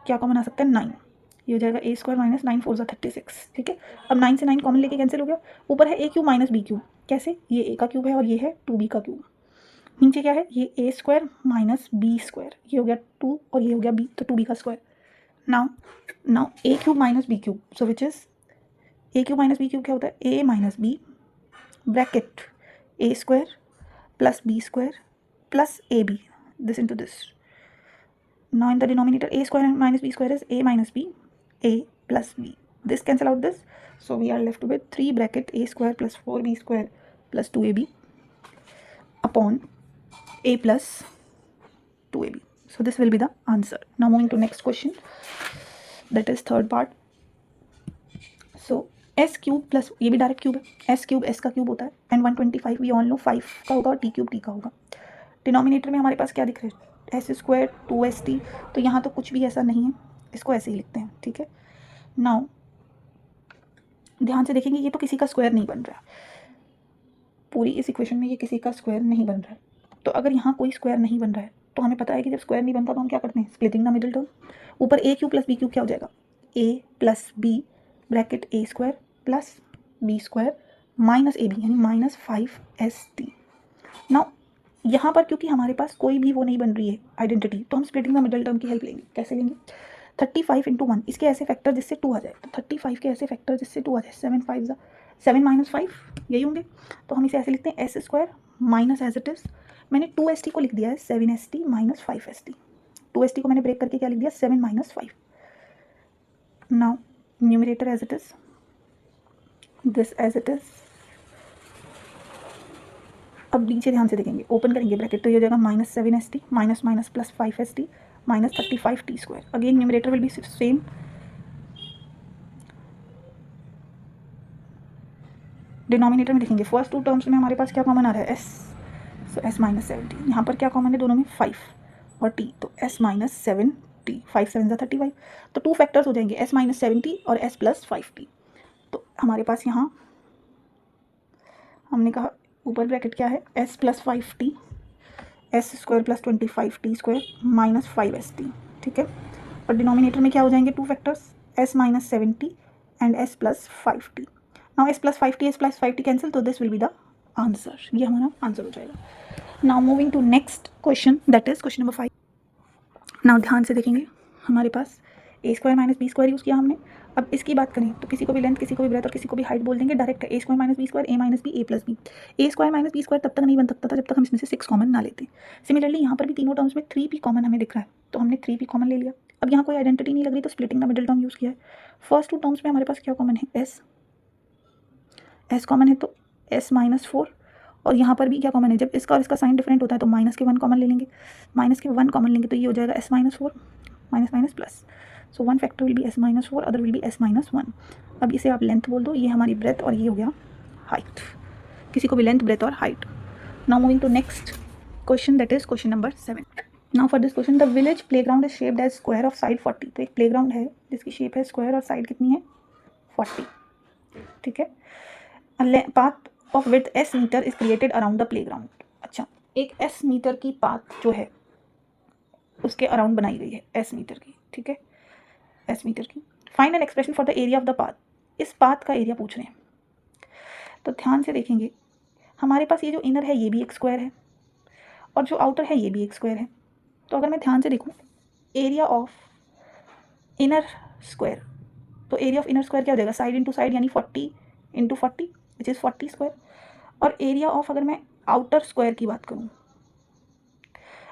क्या कॉमन आ सकता है, 9, ये हो जाएगा a स्क्वायर माइनस 9 4 सा 36, ठीक है। अब 9 से 9 कॉमन लेके कैंसिल हो गया, ऊपर है a cube minus b cube, कैसे, ये a का क्यूब है और ये है 2b का क्यूब। नीचे क्या है, ये a square minus b square, ये हो गया 2 और ये हो गया b, तो 2b का square. Now a cube minus b cube, so which is a cube minus B cube क्या होता है, a minus B bracket a square plus b square plus ab, this into this. Now in the denominator a square minus b square is a minus b a plus b, this cancel out this, so we are left with 3 bracket a square plus 4b square plus 2ab upon a plus 2ab. So this will be the answer. Now moving to next question, that is third part. So S cube plus, ये भी direct cube है, S cube S का cube होता है, and 125 we all no 5 का होगा और T cube T का होगा। डिनोमिनेटर में हमारे पास क्या दिख रहा है, एस स्क्वायर 2st, तो यहाँ तो कुछ भी ऐसा नहीं है, इसको ऐसे ही लिखते हैं, ठीक है। नाउ ध्यान से देखेंगे, ये तो किसी का स्क्वायर नहीं बन रहा, पूरी इस इक्वेशन में ये किसी का स्क्वायर नहीं बन रहा है। तो अगर यहाँ कोई स्क्वायर नहीं बन रहा है, तो हमें पता है कि जब स्क्वायर नहीं बनता तो हम क्या करते हैं, स्प्लिटिंग द मिडिल टर्म। ऊपर a cube plus B cube क्या हो जाएगा, a plus B bracket a square plus B square minus A B, यानी माइनस 5st। नाउ यहाँ पर क्योंकि हमारे पास कोई भी वो नहीं बन रही है आइडेंटिटी, तो हम स्प्लिटिंग द मिडिल टर्म की हेल्प लेंगे। कैसे लेंगे, 35 इंटू 1, इसके ऐसे फैक्टर जिससे 2 आ जाए, तो 35 के ऐसे फैक्टर जिससे 2 आ जाए, 7 माइनस 5 यही होंगे, तो हम इसे ऐसे लिखते हैं S square minus as it is, मैंने 2st को लिख दिया है 7st माइनस 5st, 2st को मैंने ब्रेक करके क्या लिख दिया, 7 minus 5। Now numerator as it is, this as it is, अब नीचे ध्यान से देखेंगे, ओपन करेंगे ब्रैकेट तो ये हो जाएगा -7st minus minus plus 5st minus 35t²। Again numerator will be same, denominator में देखेंगे फर्स्ट टू टर्म्स में हमारे पास क्या कॉमन आ रहा है s, सो s माइनस 7t। यहाँ पर क्या कॉमन है दोनों में 5 और t, तो s माइनस 7t, 5 7 35, तो 2 फैक्टर्स हो जाएंगे s माइनस 7t और s प्लस 5t। तो हमारे पास यहाँ हमने कहा ऊपर ब्रैकेट क्या है s plus 5t, s² plus 25t² minus 5st, ठीक है। और डिनोमिनेटर में क्या हो जाएंगे 2 factors s minus 7t and s plus 5t। Now s plus 5t cancel, तो this will be the answer, ये हमारा आंसर हो जाएगा। Now moving to next question, that is question number 5। नाउ ध्यान से देखेंगे, हमारे पास a² माइनस b² यूज़ किया हमने। अब इसकी बात करें तो किसी को भी लेंथ, किसी को भी ब्रेथ और किसी को भी हाइट बोल देंगे direct, a² minus b² a minus b a plus b। a² minus b² तब तक नहीं बन सकता था जब तक हम इसमें से 6 कॉमन ना लेते। सिमिलरली यहाँ पर भी तीनों टर्म्स में 3 भी कॉमन हमें दिख रहा है, तो हमने 3 भी कॉमन ले लिया। अब यहाँ कोई आइडेंटिटी नहीं लग रही, तो splitting the middle term use किया है। फर्स्ट टू टर्म्स में हमारे पास क्या कॉमन है s कॉमन है, तो s माइनस 4, और यहाँ पर भी क्या कॉमन है, जब इसका और इसका साइन डिफरेंट होता है तो माइनस के 1 कॉमन ले लेंगे, माइनस के 1 कॉमन लेंगे तो ये हो जाएगा s minus 4 minus minus plus, so 1 factor will be s minus 4, other will B s minus 1। अब इसे आप लेंथ बोल दो, ये हमारी ब्रेथ और ये हो गया हाइट, किसी को भी लेंथ ब्रेथ और height. Now moving to next question, that is question number 7। Now for this question, the village playground is shaped as square of side 40। तो एक प्लेग्राउंड है जिसकी शेप है स्क्वायर और साइड कितनी है 40, ठीक है। Path of width s metre is created around the playground. अच्छा, एक s मीटर की पाथ जो है उसके अराउंड बनाई गई है s मीटर की, ठीक है, s मीटर की। Find an expression for the area of the path, इस पाथ का एरिया पूछ रहे हैं। तो ध्यान से देखेंगे, हमारे पास ये जो इनर है ये भी एक स्क्वायर है और जो आउटर है ये भी एक स्क्वायर है। तो अगर मैं ध्यान से देखूँ, एरिया ऑफ इनर स्क्वायर, तो एरिया ऑफ इनर स्क्वायर क्या हो जाएगा, साइड इंटू साइड यानी 40 इंटू 40 विच इज़ 40 स्क्वायर। और एरिया ऑफ, अगर मैं आउटर स्क्वायर की बात करूँ,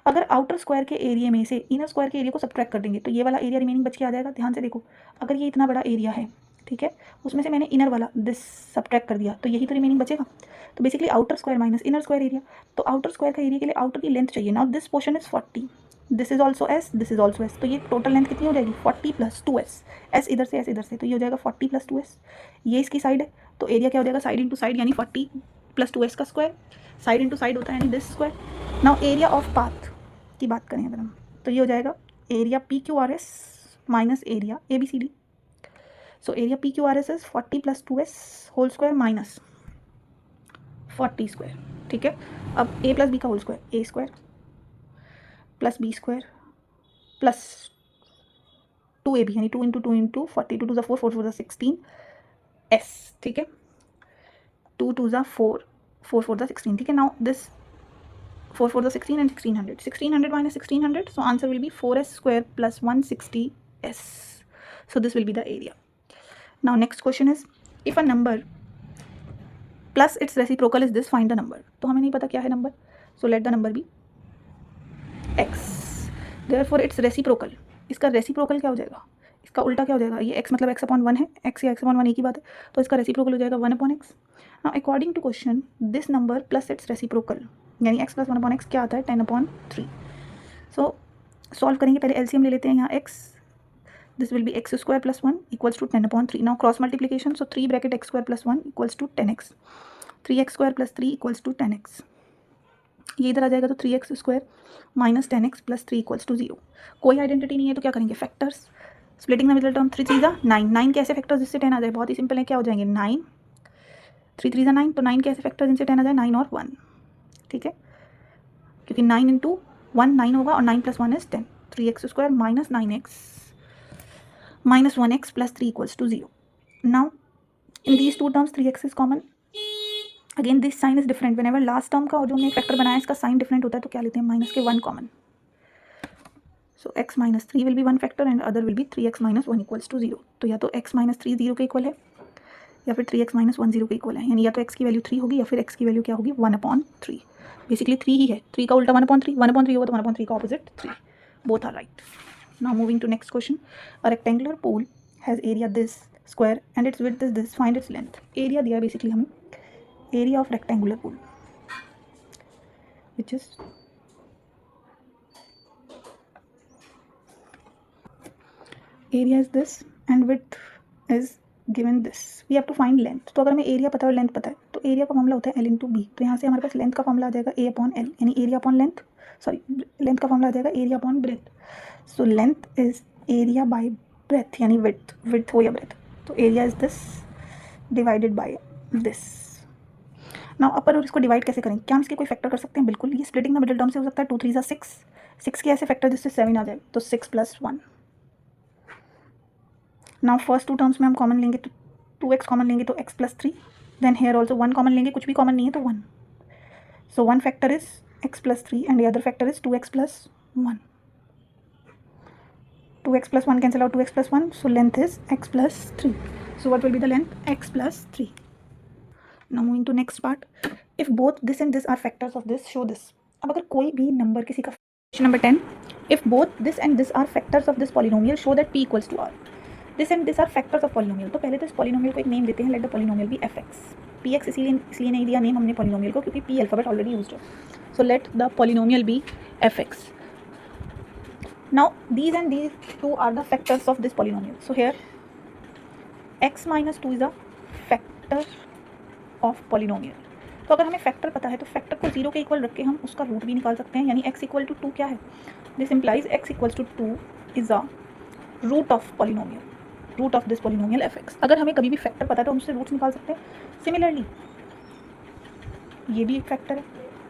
अगर आउटर स्क्वायर के एरिया में से इनर स्क्वायर के एरिया को सब्ट्रैक्ट कर देंगे तो ये वाला एरिया रिमेनिंग बच के आ जाएगा। ध्यान से देखो, अगर ये इतना बड़ा एरिया है, ठीक है, उसमें से मैंने इनर वाला दिस सब्ट्रैक्ट कर दिया तो यही तो रिमेनिंग बचेगा। तो basically outer square minus inner square area, तो आउटर स्क्वायर का एरिया के लिए आउटर की लेंथ चाहिए। Now this portion is 40, this is also S, this is also S, तो ये टोटल लेंथ कितनी हो जाएगी 40 प्लस 2s, एस इधर से एस इधर से, तो ये हो जाएगा 40 प्लस 2s। ये इसकी साइड है, तो एरिया क्या हो जाएगा साइड इंटू साइड यानी 40 प्लस 2s का स्क्वायर, साइड इंटू साइड होता है यानी this square. Now area of path की बात करें अगर हम, तो ये हो जाएगा area PQRS minus area ABCD। So area PQRS is 40 plus 2s whole square minus 40 square, ठीक है। अब a प्लस बी का whole square a square plus b square plus 2ab यानी 2 इंटू 2 इंटू 40, 2 टू ज़ा 4, 4 4 ज़ा 16s, ठीक है, 2 to ज़ा 4, 4 4 ज़ा 16, ठीक है। Now this 4 4 the 16 and 1600. 1600 minus 1600. So answer will be 4s square plus 160s. So this will be the area. Now next question is, if a number plus its reciprocal is this, find the number. तो हमें नहीं पता क्या है number. So let the number be x. Therefore its reciprocal. इसका reciprocal क्या हो जाएगा, इसका उल्टा क्या हो जाएगा, ये x मतलब x upon 1 है, x या x upon 1 एक ही बात है, तो इसका reciprocal हो जाएगा 1 upon x. Now according to question, this number plus its reciprocal यानी x प्लस 1 अपॉन एक्स क्या आता है 10/3। सो सॉल्व करेंगे, पहले एलसीएम ले लेते हैं यहाँ x, this will be x square plus 1 equals to 10/3। Now cross multiplication, so 3 bracket x square plus 1 equals to 10x, 3x square plus 3 equals to 10x, ये इधर आ जाएगा तो 3x square minus 10x plus 3 equals to 0। कोई identity नहीं है तो क्या करेंगे factors, splitting the middle term, 3 3 ज़ा 9, 9 कैसे फैक्टर्स जिससे 10 आ जाए, बहुत ही सिंपल है, क्या हो जाएंगे 9, 3 3 ज़ा 9, तो 9 कैसे फैक्टर जिनसे 10 आ जाए 9 और 1, ठीक है, क्योंकि 9 इंटू 1 9 होगा और 9 plus 1 is 10, 3x square minus 9x minus 1x plus 3 equals to 0। Now in these two terms 3x is common, again this sign is different, whenever last term का और जो हमने फैक्टर बनाया इसका साइन डिफरेंट होता है तो क्या लेते हैं माइनस के 1 common. So x minus 3 will be 1 factor and other will be 3x minus 1 equals to 0। तो या तो x माइनस 3 0 के इक्वल है या फिर 3x माइनस 1 0 के इक्वल है, यानी या तो x की वैल्यू 3 होगी या फिर x की वैल्यू क्या होगी 1/3। बेसिकली 3 ही है, 3 का उल्टा 1/3, 1/3 होगा तो 1/3 का opposite 3, both are right. Now moving to next question, a rectangular pole has area this square and its width is this, find its length. Area दिया बेसिकली हमें, area of rectangular pole, which is area is this and width is given this. We have to find length. तो अगर हमें area पता है और length पता है तो एरिया का फॉर्मूला होता है L इंटू बी. तो यहाँ से हमारे पास लेंथ का फॉर्मूला आ जाएगा A अपॉन L, यानी area upon length, sorry length का फॉर्मूला आ जाएगा area upon breadth. So length is area by breadth, यानी विड्थ हो या ब्रेथ. तो area is this divided by this. Now upper और इसको डिवाइड कैसे करें? क्या हम इसके कोई फैक्टर कर सकते हैं? बिल्कुल. ये स्प्लिटिंग द मिडिल टर्म से हो सकता है. 2 3 6, 6 के ऐसे फैक्टर जिससे 7 आ जाए, तो 6 + 1. नाउ फर्स्ट 2 टर्म्स में हम कॉमन लेंगे तो 2x कॉमन लेंगे तो x + 3. Then here also 1 common लेंगे, कुछ भी कॉमन नहीं है तो 1. So 1 factor is x + 3 and the other factor is 2x + 1. 2x + 1 cancel out 2x + 1, so length is x + 3. So what will be the length? X + 3. Now moving to next part. If both this and this are factors of this, show this. अब अगर कोई भी number किसी का, question number 10. If both this and this are factors of this polynomial, show that p equals to r. This and this are factors of polynomial. तो पहले तो इस polynomial को एक नेम देते हैं. Let the polynomial be fx. px इसलिए नहीं दिया नेम हमने polynomial को क्योंकि p अल्फाबेट ऑलरेडी यूज्ड है. So let the polynomial be fx. Now these and these two are the factors of this polynomial. So here x - 2 is a factor of polynomial. तो अगर हमें factor पता है तो factor को 0 के equal रख के हम उसका रूट भी निकाल सकते हैं, यानी x = 2 क्या है? This implies x = 2 is a root of polynomial, root of this polynomial fx. अगर हमें कभी भी फैक्टर पता है तो हम उससे रूट्स निकाल सकते हैं. सिमिलरली ये भी एक फैक्टर है.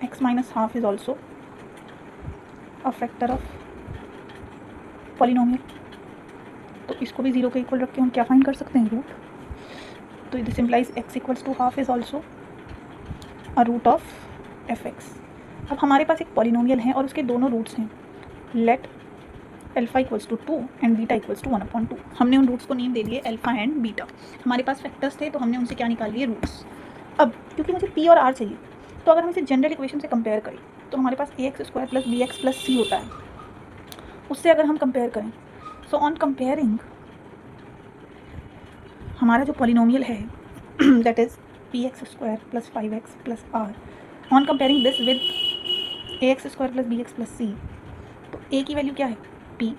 x - ½ is also a factor of polynomial. तो इसको भी 0 के इक्वल रख के हम क्या फाइंड कर सकते हैं? रूट. तो this implies x = ½ is also a root of fx. अब हमारे पास एक पॉलिनोमियल है और उसके दोनों रूट्स हैं. Let alpha = 2 and beta = 1/2. हमने उन रूट्स को नेम दे दिए अल्फा एंड बीटा. हमारे पास फैक्टर्स थे तो हमने उनसे क्या निकाल लिए? रूट्स. अब क्योंकि मुझे p और r चाहिए तो अगर हम इसे जनरल इक्वेशन से कंपेयर करें तो हमारे पास ax² + bx + c होता है. उससे अगर हम कंपेयर करें, सो ऑन कंपेयरिंग हमारा जो पॉलिनोमियल है that is px² + 5x + r, on comparing this with ax² + bx + c, तो a की वैल्यू क्या है? p,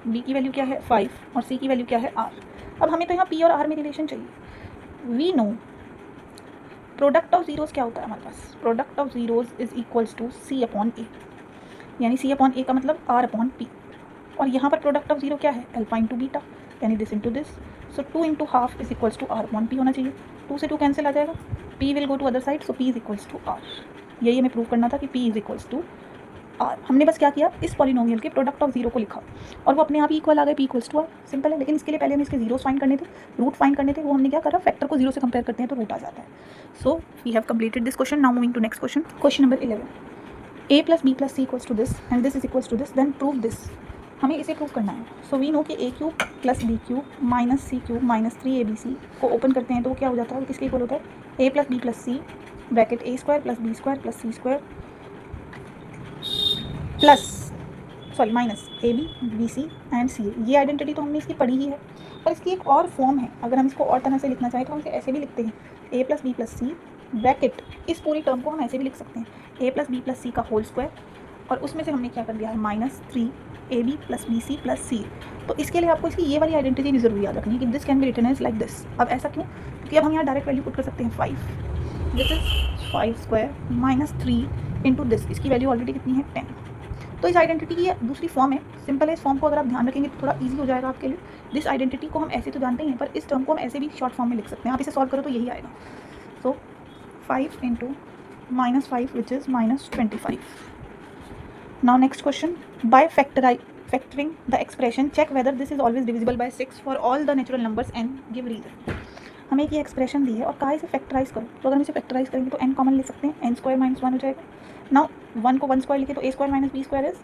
b की वैल्यू क्या है? 5 और c की वैल्यू क्या है? r. अब हमें तो यहाँ p और r में रिलेशन चाहिए. We know product of zeros क्या होता है हमारे पास? Product of zeros is equals to c/a, यानी c/a का मतलब r/p. और यहाँ पर प्रोडक्ट ऑफ जीरो क्या है? अल्फा इंटू बीटा, यानी this into this. So 2 × ½ is equals to r/p होना चाहिए. 2 से 2 कैंसिल आ जाएगा. p will go to other side, so p is equals to r. यही हमें प्रूव करना था कि p is equals to r. हमने बस क्या किया? इस पॉलिनोमियल के प्रोडक्ट ऑफ जीरो को लिखा और वो अपने आप ही इक्वल आ गए, p equals to r. Simple है. लेकिन इसके लिए पहले हमें इसके जीरोस फाइंड करने थे, रूट फाइंड करने थे. वो हमने क्या करा? फैक्टर को 0 से कंपेयर करते हैं तो रूट आ जाता है. So we have completed this question. Now moving to next question. Question number 11. a + b + c equals to this and this is equals to this, then prove this. हमें इसे प्रूव करना है. सो वी नो कि a³ + b³ - c³ - 3abc को open करते हैं तो वो क्या हो जाता है? किसके इक्वल होता है? a + b + c bracket a² + b² + c² plus minus ab bc and ca. ये आइडेंटिटी तो हमने इसकी पढ़ी ही है, और इसकी एक और फॉर्म है. अगर हम इसको और तरह से लिखना चाहें तो हम इसे ऐसे भी लिखते हैं, a + b + c ब्रैकेट. इस पूरी टर्म को हम ऐसे भी लिख सकते हैं, a + b + c का होल स्क्वायर, और उसमें से हमने क्या कर दिया है? -3ab + bc + c. तो इसके लिए आपको इसकी ये वाली आइडेंटिटी नहीं ज़रूरी याद रखनी है कि this can be written as like this. अब ऐसा क्यों? क्योंकि अब हम यहाँ डायरेक्ट वैल्यू पुट कर सकते हैं 5. This is 5² - 3 into this. इसकी वैल्यू ऑलरेडी कितनी है? 10. तो इस आइडेंटिटी की ये दूसरी फॉर्म है. सिंपल है. इस फॉर्म को अगर आप ध्यान रखेंगे तो थोड़ा इजी हो जाएगा आपके लिए. दिस आइडेंटिटी को हम ऐसे तो जानते ही हैं, पर इस टर्म को हम ऐसे भी शॉर्ट फॉर्म में लिख सकते हैं. आप इसे सॉल्व करो तो यही आएगा. सो 5 × -5 which is -25. Now next question. By factoring the expression, check whether this is always divisible by 6 for all the natural numbers and give reason. हमें ये एक्सप्रेशन दी है और कहा इसे फैक्टराइज करो. तो अगर हम इसे फैक्टराइज करेंगे तो n कॉमन ले सकते हैं, n² - 1 हो जाएगा. नाउ 1 को 1² लिखे तो a² - b² is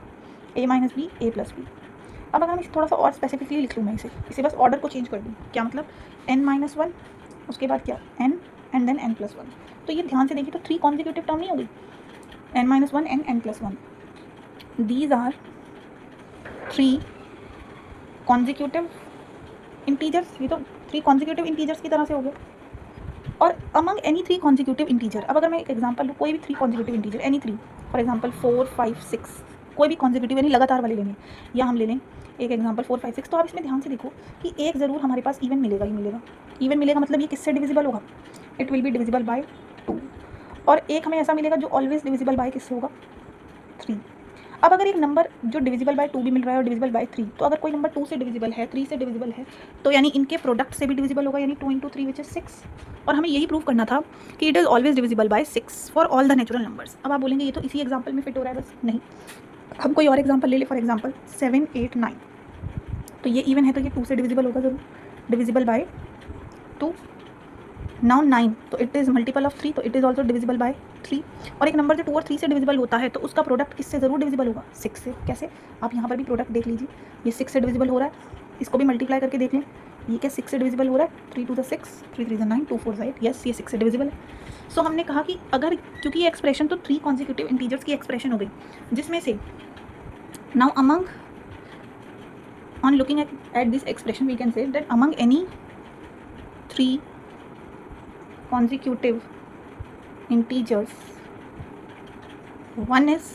a - b a + b. अब अगर हम इसे थोड़ा सा और स्पेसिफिकली लिख लूँ, मैं इसे बस ऑर्डर को चेंज कर दूँ. क्या मतलब? n - 1 उसके बाद क्या? n and then n + 1. तो ये ध्यान से देखिए तो 3 कॉन्जिक्यूटिव टर्म नहीं होगी? n - 1 n + 1. These are 3 consecutive integers. ये तो 3 consecutive integers की तरह से हो गए. और अमंग एनी 3 कॉन्जिक्यूटिव इंटीजर, अब अगर मैं एक एग्जांपल लूँ, कोई भी 3 consecutive integer, any 3, for example 4, 5, 6, कोई भी कॉन्जिक्यूटिव यानी लगातार वाले लेंगे, या हम ले लें एक एग्जांपल 4, 5, 6, तो आप इसमें ध्यान से देखो कि एक ज़रूर हमारे पास इवन मिलेगा ही मिलेगा। इवन मिलेगा मतलब ये किससे डिविजिबल होगा, it will be divisible by 2, और एक हमें ऐसा मिलेगा जो ऑलवेज डिविजिबल बाय किससे होगा, 3। अब अगर एक नंबर जो डिविजिबल बाय 2 भी मिल रहा है और डिविजिबल बाय 3, तो अगर कोई नंबर 2 से डिविजिबल है, 3 से डिविजिबल है, तो यानी इनके प्रोडक्ट से भी डिविजिबल होगा, यानी 2 × 3 विच इज 6। और हमें यही प्रूव करना था कि it is always divisible by 6 for all the natural numbers. अब आप बोलेंगे ये तो इसी एग्जाम्पल में फिट हो रहा है, बस नहीं, हम कोई और एग्जाम्पल ले ले, फॉर एग्जाम्पल 7, 8, 9, तो ये इवन है तो ये 2 से डिविजिबल होगा ज़रूर, डिविजिबल बाय 2। नाउ 9, तो इट इज़ मल्टीपल ऑफ 3, तो it is also divisible by 3। और एक नंबर जो 2 और 3 से डिविजिबल होता है तो उसका प्रोडक्ट किससे ज़रूर डिविजिबल होगा, 6 से। कैसे, आप यहाँ पर भी प्रोडक्ट देख लीजिए, ये 6 से डिविजिबल हो रहा है, इसको भी मल्टीप्लाई करके देख लें, ये क्या 6 से डिविजिबल हो रहा है, 3 × 2 = 6, 3 × 3 = 9, 2 × 4 = 8, यस ये 6 से डिविजिबल है। सो हमने कहा कि अगर, क्योंकि ये एक्सप्रेशन तो 3 कॉन्जिक्यूटिव इंटीजर्स की एक्सप्रेशन हो गई, जिसमें से now among, on looking at this expression we can say that among any 3 consecutive integers, one is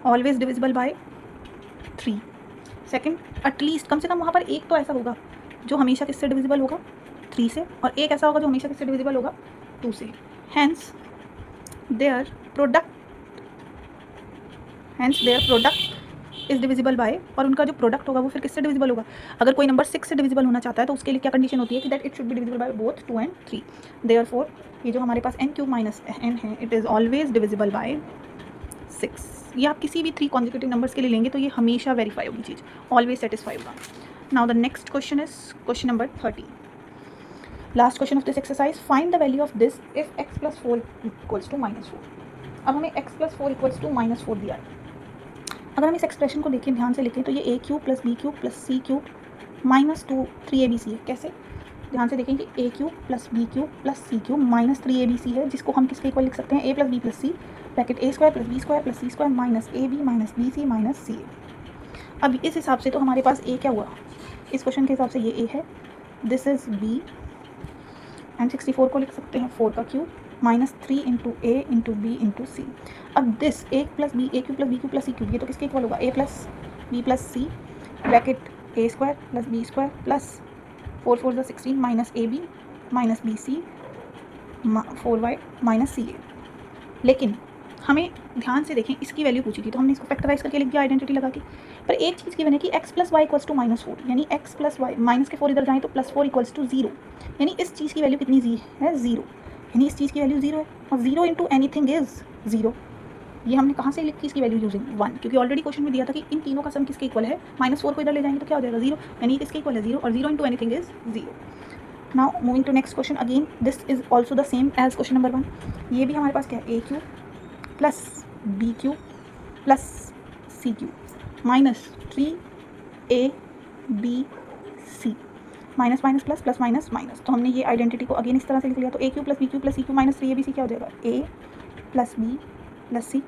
always divisible by 3, second at least कम से कम वहाँ पर एक तो ऐसा होगा जो हमेशा किससे डिविजिबल होगा, 3 से, और एक ऐसा होगा जो हमेशा किससे डिविजिबल होगा, 2 से। hence their product is divisible by, और उनका जो प्रोडक्ट होगा वो फिर किससे डिविजिबल होगा, अगर कोई नंबर 6 से डिविजिबल होना चाहता है तो उसके लिए क्या कंडीशन होती है कि that it should be divisible by both 2 and 3। Therefore ये जो हमारे पास n³ - n है, it is always divisible by 6। ये आप किसी भी 3 कॉन्जिक्यूटिव नंबर्स के लिए लेंगे तो ये हमेशा वेरीफाई होगी चीज़, ऑलवेज सेटिस्फाई होगा। Now the next question is question number 30, last question of this exercise, find the value of this if x + 4 = -4। अब हमें x + 4 = -4 दिया है। अगर हम इस एक्सप्रेशन को देखें, ध्यान से लिखें, तो ये a³ + b³ + c³ - 2 3abc है। कैसे, ध्यान से देखें कि a³ + b³ + c³ - 3abc है, जिसको हम किसके इक्वल लिख सकते हैं, a + b + c bracket a² + b² + c² - ab - bc - ca। अब इस हिसाब से तो हमारे पास a क्या हुआ, इस क्वेश्चन के हिसाब से ये a है, दिस इज़ b, एंड 64 को लिख सकते हैं 4 का क्यूब -3 × a × b × c। अब this a + b, a³ + b³ + c³, ये तो किसके इक्वल होगा, a + b + c bracket a² + b² + 4 × 4 = 16 - ab - bc 4y - ca। लेकिन हमें ध्यान से देखें, इसकी वैल्यू पूछी थी तो हमने इसको फैक्टराइज करके लिख दिया आइडेंटिटी लगा के, पर एक चीज़ की बने कि x + y = -4, यानी x + y, माइनस के 4 इधर जाएँ तो +4 = 0, यानी इस चीज़ की वैल्यू कितनी है, 0, यानी इस चीज़ की वैल्यू 0 है, और 0 × एनीथिंग इज़ 0। ये हमने कहाँ से लिखी इसकी वैल्यू, यूजिंग 1, क्योंकि ऑलरेडी क्वेश्चन में दिया था कि इन तीनों का सम किसके इक्वल है, -4 को इधर ले जाएंगे तो क्या हो जाएगा, 0, यानी किसके इक्वल है, 0, और 0 × anything is 0। Now moving to next question, again this is also the same as question number 1। ये भी हमारे पास क्या है, a³ + b³ + c³ -3abc -+ तो हमने ये आइडेंटिटी को अगेन इस तरह से लिख लिया, तो a³ + b³ + c³ - 3abc क्या हो जाएगा, a + b + c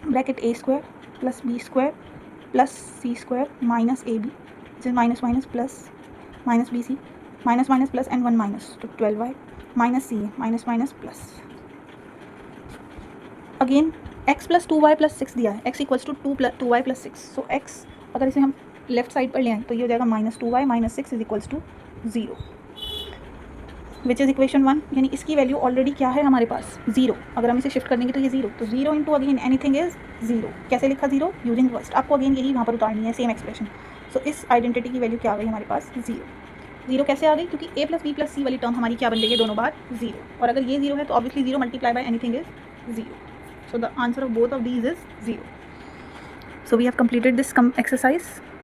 bracket a² + b² + c² - ab, which is - bc - and 1 - तो 12y - ca plus again x + 2y + 6 दिया है, x = 2y + 6, सो x अगर इसे हम लेफ्ट साइड पर ले आएँ तो ये हो जाएगा -2y - 6 = 0, विच इज़ इक्वेशन 1, यानी इसकी वैल्यू ऑलरेडी क्या है हमारे पास, 0। अगर हम इसे शिफ्ट कर देंगे तो ये 0, तो 0 × अगेन एनीथिंग इज़ 0। कैसे लिखा 0, यूजिंग फर्स्ट, आपको अगेन यही वहाँ पर उतारनी है, सेम एक्सप्रेशन। सो इस आइडेंटिटी की वैल्यू क्या आ गई हमारे पास, 0। 0 कैसे आ गई, क्योंकि a + b + c वाली टर्म हमारी क्या बन रही है, दोनों बार 0, और अगर ये 0 है तो obviously 0 × anything is 0। So the answer of both of these is 0। So we have completed this exercise.